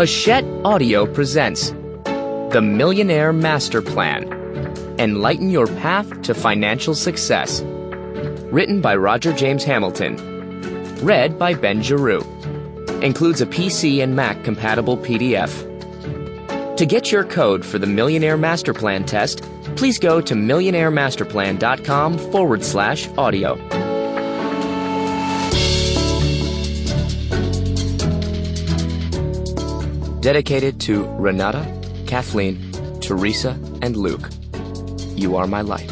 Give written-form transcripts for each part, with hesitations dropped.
Hachette Audio presents The Millionaire Master Plan. Enlighten your path to financial success. Written by Roger James Hamilton. Read by Ben Giroux. Includes a PC and Mac compatible PDF. To get your code for the Millionaire Master Plan test, please go to millionairemasterplan.com/audio. Dedicated to Renata, Kathleen, Teresa, and Luke. You are my light.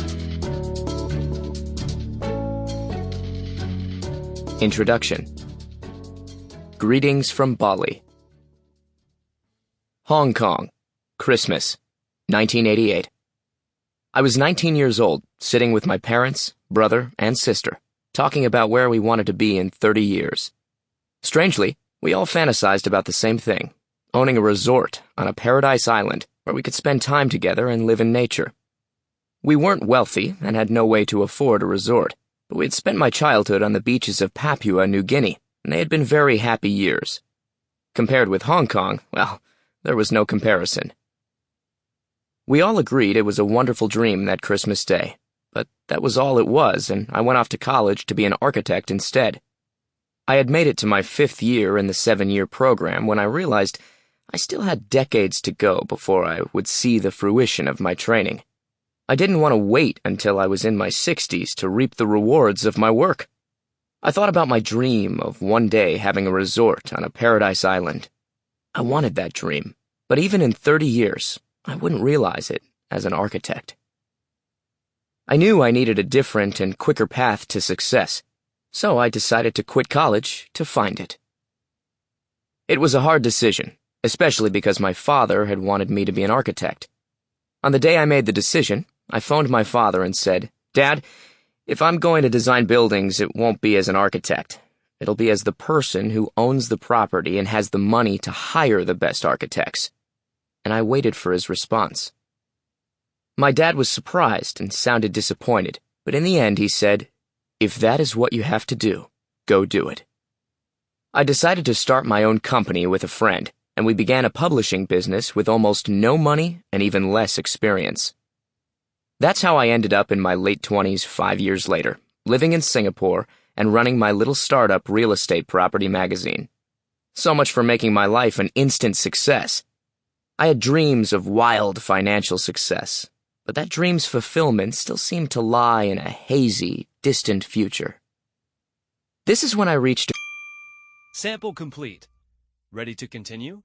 Introduction. Greetings from Bali. Hong Kong, Christmas, 1988. I was 19 years old, sitting with my parents, brother, and sister, talking about where we wanted to be in 30 years. Strangely, we all fantasized about the same thing. Owning a resort on a paradise island where we could spend time together and live in nature. We weren't wealthy and had no way to afford a resort, but we had spent my childhood on the beaches of Papua New Guinea, and they had been very happy years. Compared with Hong Kong, well, there was no comparison. We all agreed it was a wonderful dream that Christmas Day, but that was all it was, and I went off to college to be an architect instead. I had made it to my 5th year in the 7-year program when I realized I still had decades to go before I would see the fruition of my training. I didn't want to wait until I was in my 60s to reap the rewards of my work. I thought about my dream of one day having a resort on a paradise island. I wanted that dream, but even in 30 years, I wouldn't realize it as an architect. I knew I needed a different and quicker path to success, so I decided to quit college to find it. It was a hard decision, especially because my father had wanted me to be an architect. On the day I made the decision, I phoned my father and said, "Dad, if I'm going to design buildings, it won't be as an architect. It'll be as the person who owns the property and has the money to hire the best architects." And I waited for his response. My dad was surprised and sounded disappointed, but in the end he said, "If that is what you have to do, go do it." I decided to start my own company with a friend, and we began a publishing business with almost no money and even less experience. That's how I ended up in my late 20s 5 years later, living in Singapore and running my little startup real estate property magazine. So much for making my life an instant success. I had dreams of wild financial success, but that dream's fulfillment still seemed to lie in a hazy, distant future. This is when I reached... Sample complete. Ready to continue?